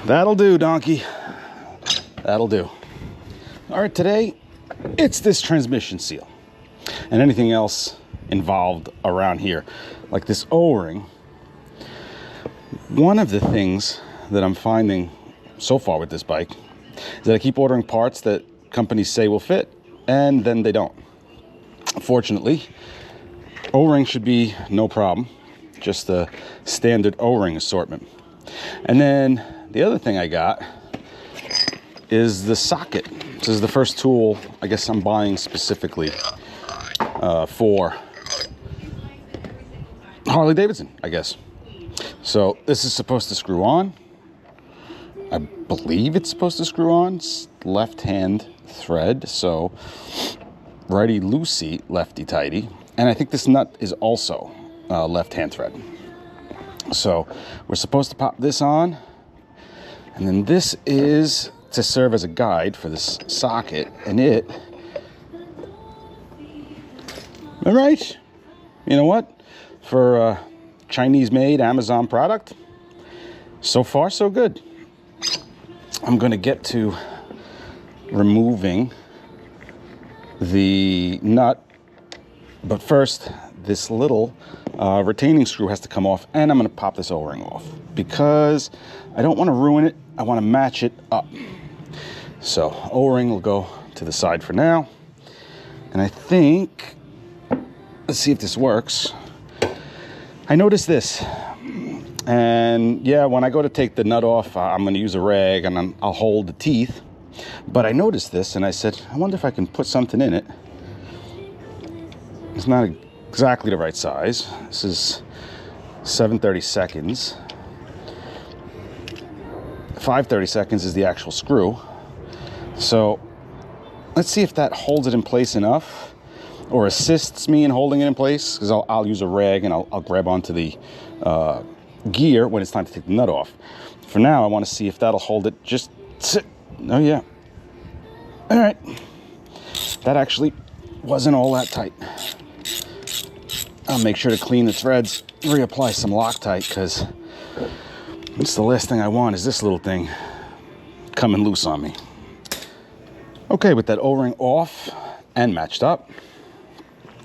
That'll do, donkey. That'll do. All right, today it's this transmission seal and anything else involved around here, like this O-ring. One of the things that I'm finding so far with this bike is that I keep ordering parts that companies say will fit, and then they don't. Fortunately, O-ring should be no problem, just the standard O-ring assortment. And then the other thing I got is the socket. This is the first tool I guess I'm buying specifically for Harley Davidson, I guess. So this is supposed to screw on. I believe it's supposed to screw on. It's left-hand thread, so righty loosey, lefty tighty. And I think this nut is also left-hand thread. So we're supposed to pop this on, and then this is to serve as a guide for this socket, and it, all right, you know what, for a Chinese-made Amazon product, so far so good. I'm going to get to removing the nut, but first this little retaining screw has to come off, and I'm going to pop this O-ring off because I don't want to ruin it. I want to match it up. So O-ring will go to the side for now, and I think, let's see if this works. I noticed this, and yeah, when I go to take the nut off, I'm going to use a rag and I'll hold the teeth. But I noticed this and I said, I wonder if I can put something in it. It's not exactly the right size. This is 7/32. 5/32 is the actual screw. So let's see if that holds it in place enough or assists me in holding it in place, because I'll use a rag and I'll grab onto the gear when it's time to take the nut off. For now, I want to see if that'll hold it. Just sit. Oh yeah. All right. That actually wasn't all that tight. I'll make sure to clean the threads, reapply some Loctite, because it's the last thing I want is this little thing coming loose on me. Okay, with that O-ring off and matched up,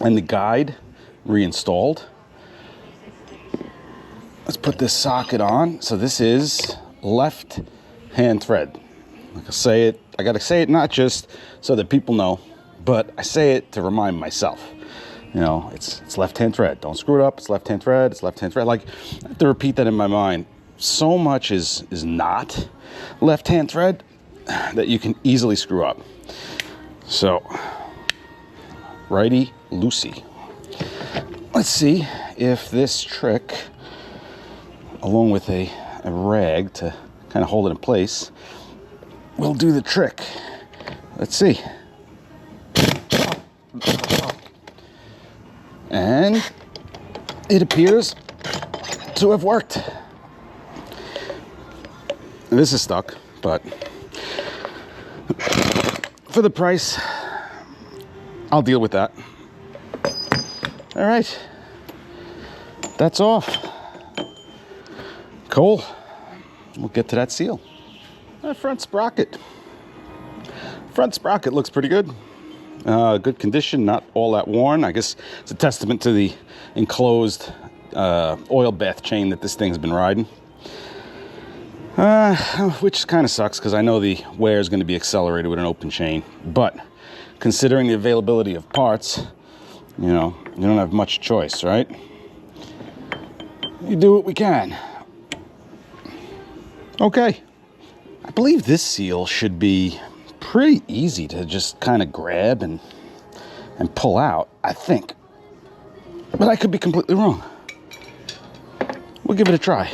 and the guide reinstalled, let's put this socket on. So this is left hand thread. Like I say it, I gotta say it not just so that people know, but I say it to remind myself. You know, it's left hand thread. Don't screw it up. It's left hand thread. It's left hand thread. Like, I have to repeat that in my mind. So much is not left hand thread that you can easily screw up. So, righty loosey. Let's see if this trick, along with a rag to kind of hold it in place, will do the trick. Let's see. And it appears to have worked. This is stuck, but for the price, I'll deal with that. All right, that's off. Cool. We'll get to that seal. That front sprocket. Front sprocket looks pretty good. Good condition, not all that worn. I guess it's a testament to the enclosed oil bath chain that this thing's been riding. Which kind of sucks because I know the wear is going to be accelerated with an open chain. But considering the availability of parts, you know, you don't have much choice, right? You do what we can. Okay. I believe this seal should be pretty easy to just kind of grab and pull out, I think. But I could be completely wrong. We'll give it a try.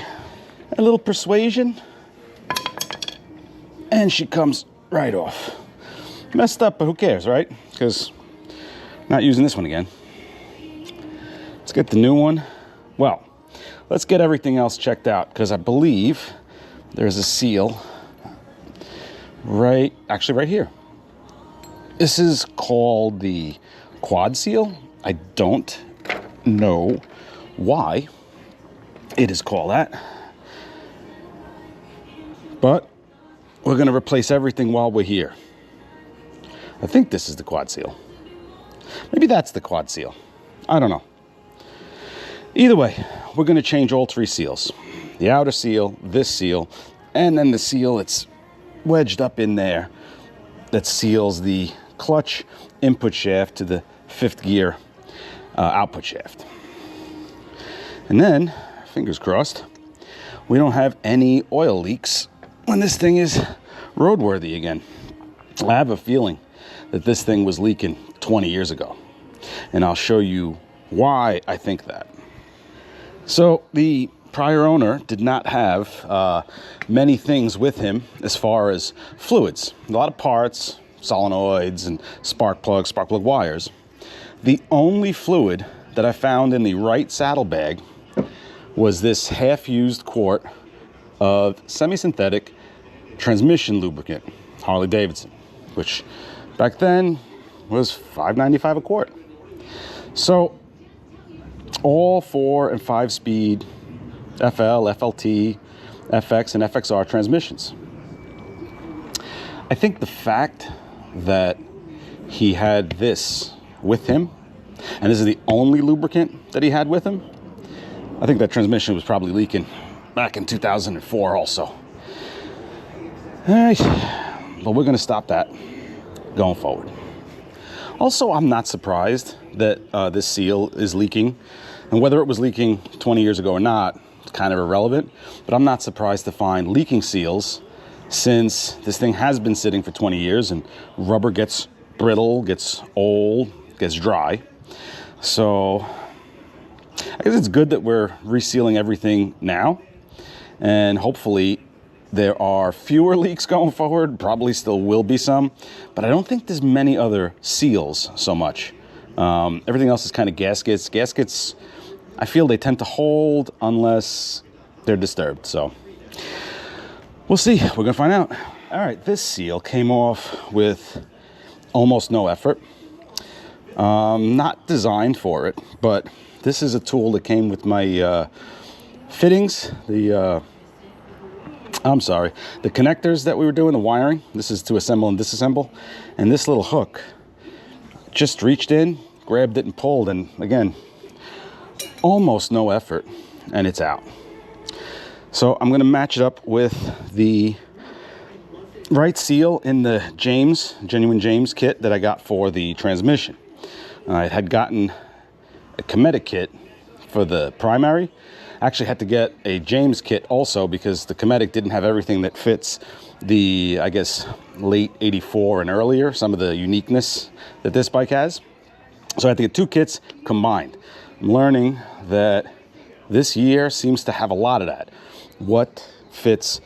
A little persuasion, and she comes right off. Messed up, but who cares, right? Because I'm not using this one again. Let's get the new one. Well, let's get everything else checked out, because I believe there's a seal right here. This is called the quad seal. I don't know why it is called that, But we're going to replace everything while we're here. I think this is the quad seal. Maybe that's the quad seal. I don't know. Either way, we're going to change all 3 seals. The outer seal, this seal, and then the seal that's wedged up in there that seals the clutch input shaft to the 5th gear output shaft. And then, fingers crossed, we don't have any oil leaks when this thing is roadworthy again. I have a feeling that this thing was leaking 20 years ago, and I'll show you why I think that. So the prior owner did not have many things with him as far as fluids. A lot of parts, solenoids and spark plug wires. The only fluid that I found in the right saddlebag was this half-used quart of semi-synthetic transmission lubricant, Harley Davidson, which back then was $5.95 a quart. So all 4 and 5 speed FL, FLT, FX, and FXR transmissions. I think the fact that he had this with him, and this is the only lubricant that he had with him, I think that transmission was probably leaking back in 2004 also. All right, but we're going to stop that going forward. Also, I'm not surprised that this seal is leaking, and whether it was leaking 20 years ago or not, it's kind of irrelevant, but I'm not surprised to find leaking seals since this thing has been sitting for 20 years and rubber gets brittle, gets old, gets dry. So I guess it's good that we're resealing everything now, and hopefully there are fewer leaks going forward. Probably still will be some, but I don't think there's many other seals so much. Everything else is kind of gaskets. Gaskets, I feel they tend to hold unless they're disturbed. So we'll see. We're going to find out. All right, this seal came off with almost no effort. Not designed for it, but this is a tool that came with my fittings, the connectors that we were doing, the wiring. This is to assemble and disassemble. And this little hook just reached in, grabbed it and pulled, and again, almost no effort, and it's out. So I'm gonna match it up with the right seal in the genuine James kit that I got for the transmission. I had gotten a Cometic kit for the primary. I actually had to get a James kit also because the Cometic didn't have everything that fits the, I guess, late 84 and earlier, some of the uniqueness that this bike has. So I had to get 2 kits combined. I'm learning that this year seems to have a lot of that. What fits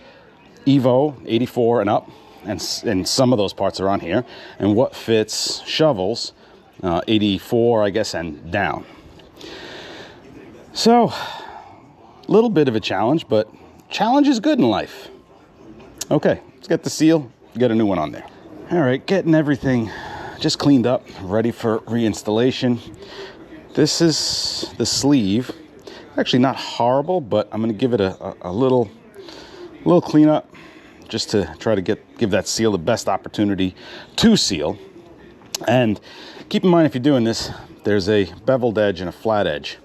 Evo 84 and up, and some of those parts are on here, and what fits shovels 84, I guess, and down. So a little bit of a challenge, but challenge is good in life. Okay, let's get the seal, get a new one on there. All right, getting everything just cleaned up, ready for reinstallation. This is the sleeve. Actually not horrible, but I'm gonna give it a little cleanup just to try to give that seal the best opportunity to seal. And keep in mind, if you're doing this, there's a beveled edge and a flat edge.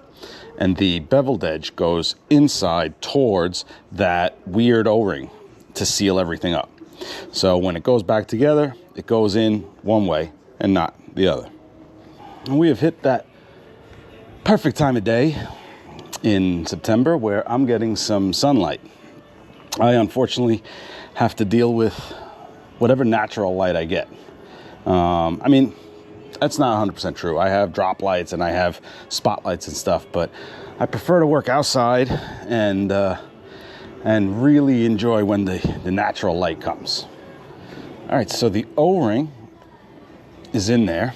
And the beveled edge goes inside towards that weird O-ring to seal everything up. So when it goes back together, it goes in one way and not the other. And we have hit that perfect time of day in September where I'm getting some sunlight. I unfortunately have to deal with whatever natural light I get. I mean, that's not 100% true. I have drop lights and I have spotlights and stuff, but I prefer to work outside and really enjoy when the natural light comes. All right, so the O-ring is in there.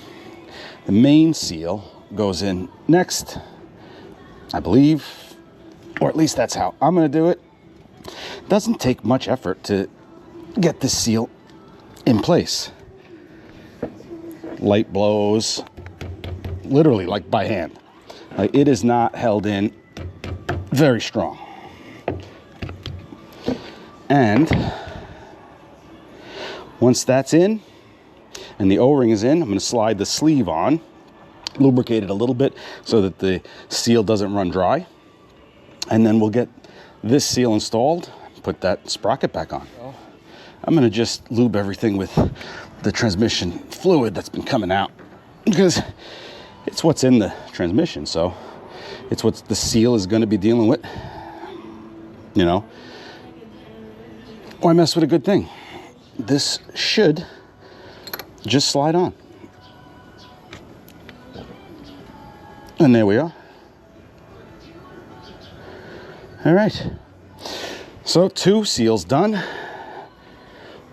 The main seal goes in next, I believe, or at least that's how I'm gonna do it. It doesn't take much effort to get this seal in place. Light blows, literally like by hand. Like, it is not held in very strong. And Once that's in and the O-ring is in, I'm going to slide the sleeve on, lubricate it a little bit so that the seal doesn't run dry. And then we'll get this seal installed, put that sprocket back on. I'm going to just lube everything with the transmission fluid that's been coming out, because it's what's in the transmission, so it's what the seal is going to be dealing with. You know, why mess with a good thing? This should just slide on. And there we are. All right. So 2 seals done.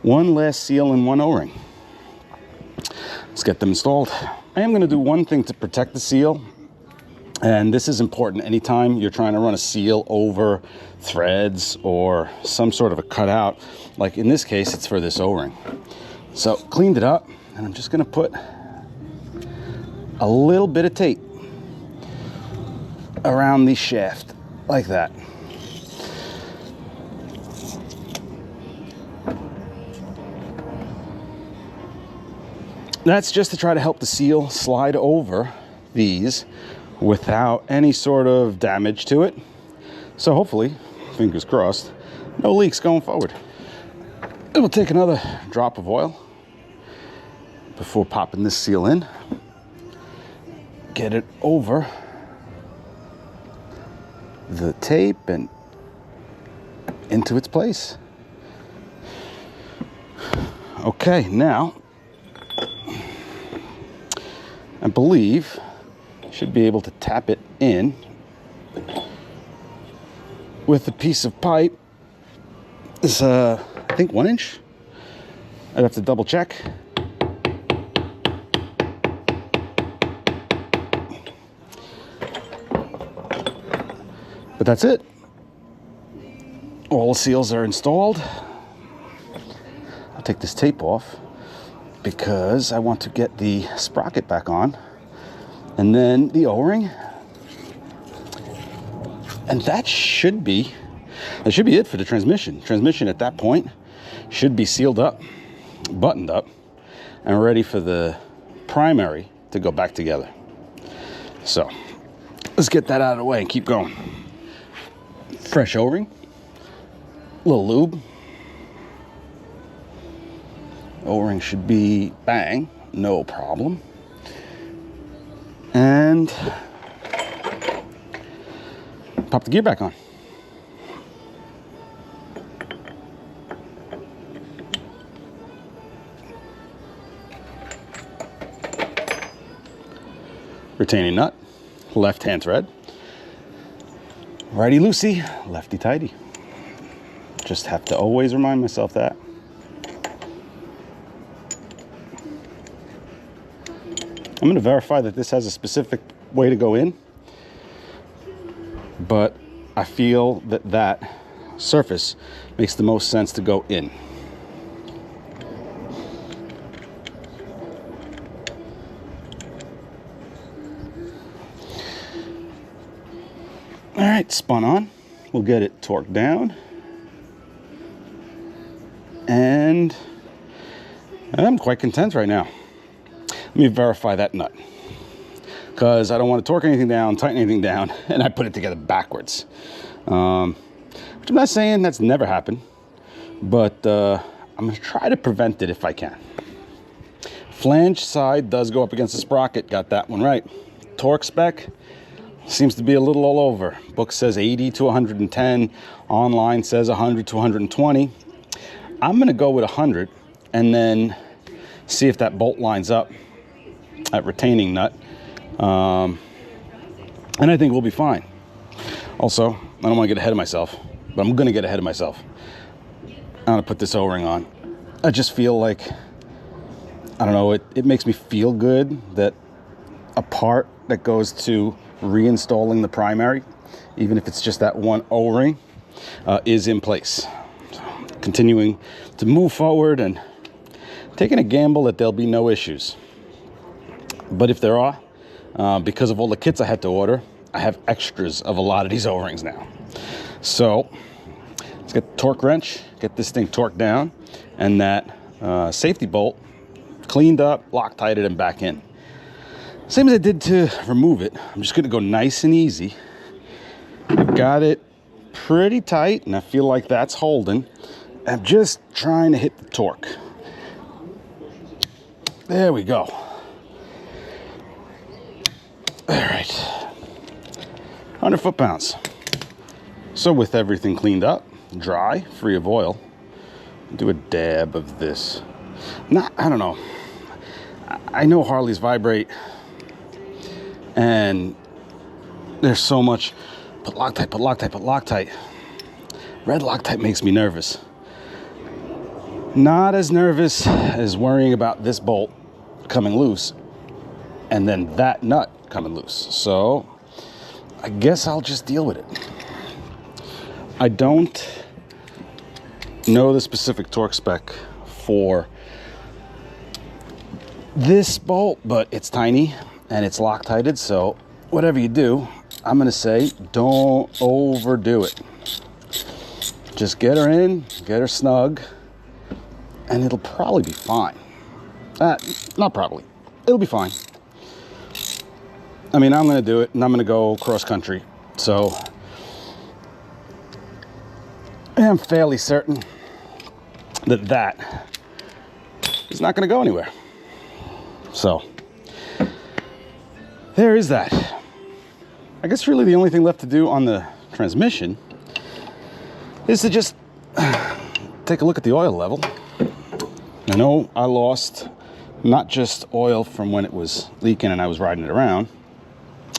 1 last seal and 1 O-ring. Let's get them installed. I am going to do one thing to protect the seal. And this is important anytime you're trying to run a seal over threads or some sort of a cutout. Like in this case, it's for this O-ring. So cleaned it up, and I'm just going to put a little bit of tape around the shaft like that. That's just to try to help the seal slide over these without any sort of damage to it. So hopefully, fingers crossed, no leaks going forward. And we'll take another drop of oil before popping this seal in. Get it over the tape and into its place. Okay, now I believe should be able to tap it in with a piece of pipe. It's I think 1 inch. I'd have to double check. But that's it. All the seals are installed. I'll take this tape off because I want to get the sprocket back on, and then the O-ring, and that should be it for the transmission. Transmission at that point should be sealed up, buttoned up, and ready for the primary to go back together. So let's get that out of the way and keep going. Fresh O-ring, a little lube. O-ring should be bang, no problem. And pop the gear back on. Retaining nut, left hand thread. Righty loosey, lefty tighty. Just have to always remind myself that. I'm going to verify that this has a specific way to go in, but I feel that that surface makes the most sense to go in. All right, spun on. We'll get it torqued down. And I'm quite content right now. Let me verify that nut, because I don't want to torque anything down, tighten anything down, and I put it together backwards. Which I'm not saying that's never happened, but I'm going to try to prevent it if I can. Flange side does go up against the sprocket. Got that one right. Torque spec seems to be a little all over. Book says 80 to 110. Online says 100 to 120. I'm going to go with 100 and then see if that bolt lines up. That retaining nut, and I think we'll be fine. Also, I don't want to get ahead of myself, but I'm going to get ahead of myself. I'm going to put this O-ring on. I just feel like, I don't know, it makes me feel good that a part that goes to reinstalling the primary, even if it's just that one O-ring, is in place. So, continuing to move forward and taking a gamble that there'll be no issues. But if there are, because of all the kits I had to order, I have extras of a lot of these O-rings now. So let's get the torque wrench, get this thing torqued down, and that safety bolt, cleaned up, Loctited, and back in. Same as I did to remove it. I'm just gonna go nice and easy. Got it pretty tight, and I feel like that's holding. I'm just trying to hit the torque. There we go. All right, 100 foot-pounds. So with everything cleaned up, dry, free of oil, do a dab of this. I don't know. I know Harleys vibrate, and there's so much, put Loctite, put Loctite, put Loctite. Red Loctite makes me nervous. Not as nervous as worrying about this bolt coming loose and then that nut coming loose. So I guess I'll just deal with it. I don't know the specific torque spec for this bolt, but it's tiny and it's Loctited, so whatever you do, I'm gonna say don't overdo it. Just get her in, get her snug, and it'll probably be fine. Not probably, it'll be fine. I mean, I'm gonna do it, and I'm gonna go cross country, so I'm fairly certain that that is not gonna go anywhere. So there is that. I guess really the only thing left to do on the transmission is to just take a look at the oil level. I know I lost not just oil from when it was leaking and I was riding it around,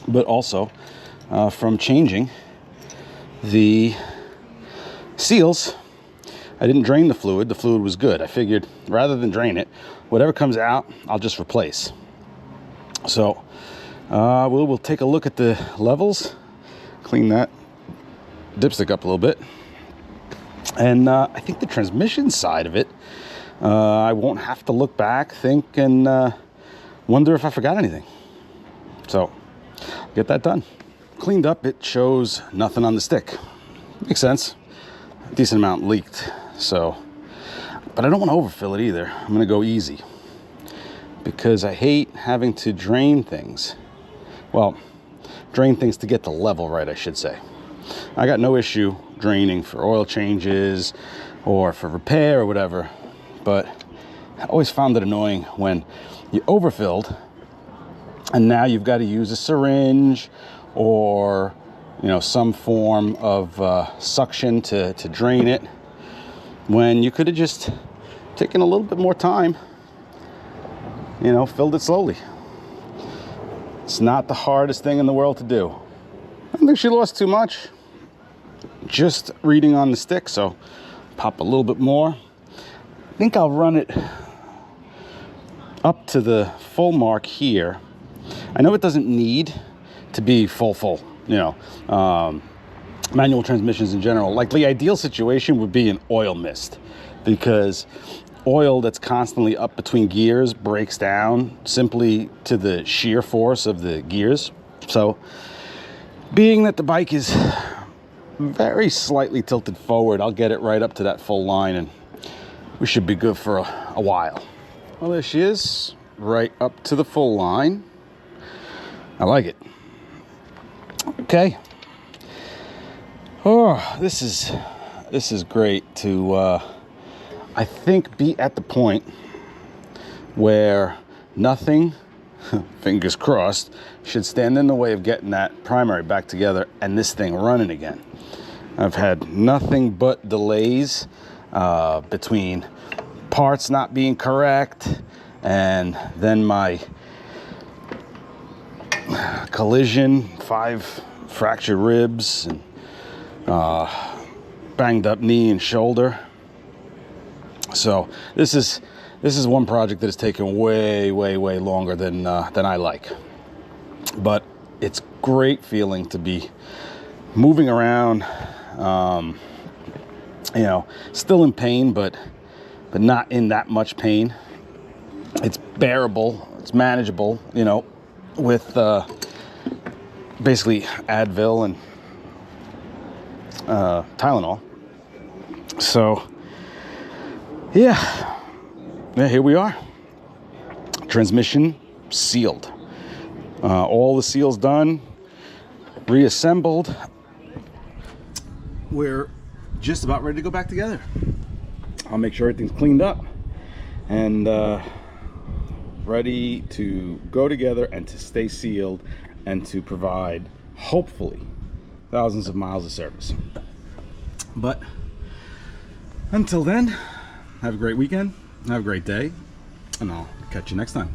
but also from changing the seals. I didn't drain the fluid. The fluid was good. I figured rather than drain it, whatever comes out, I'll just replace. So we'll take a look at the levels, clean that dipstick up a little bit. And I think the transmission side of it, I won't have to look back, think, and wonder if I forgot anything. So, get that done. Cleaned up, it shows nothing on the stick. Makes sense. A decent amount leaked, so. But I don't want to overfill it either. I'm going to go easy. Because I hate having to drain things. Well, drain things to get the level right, I should say. I got no issue draining for oil changes or for repair or whatever, but I always found it annoying when you overfilled and now you've got to use a syringe or, you know, some form of suction to drain it, when you could have just taken a little bit more time, you know, filled it slowly. It's not the hardest thing in the world to do. I don't think she lost too much. Just reading on the stick, so pop a little bit more. I think I'll run it up to the full mark here. I know it doesn't need to be full, you know, manual transmissions in general. Like the ideal situation would be an oil mist, because oil that's constantly up between gears breaks down simply to the shear force of the gears. So being that the bike is very slightly tilted forward, I'll get it right up to that full line and we should be good for a while. Well, there she is, right up to the full line. I like it. Okay. Oh, this is great to, I think, be at the point where nothing, fingers crossed, should stand in the way of getting that primary back together and this thing running again. I've had nothing but delays between parts not being correct and then my collision, 5 fractured ribs and banged up knee and shoulder. So this is one project that has taken way longer than I like. But it's great feeling to be moving around, you know, still in pain, but not in that much pain. It's bearable, it's manageable, you know, with basically Advil and Tylenol. So yeah, Yeah, here we are. Transmission sealed. All the seals done, reassembled. We're just about ready to go back together. I'll make sure everything's cleaned up and ready to go together and to stay sealed and to provide, hopefully, thousands of miles of service. But until then, have a great weekend, have a great day, and I'll catch you next time.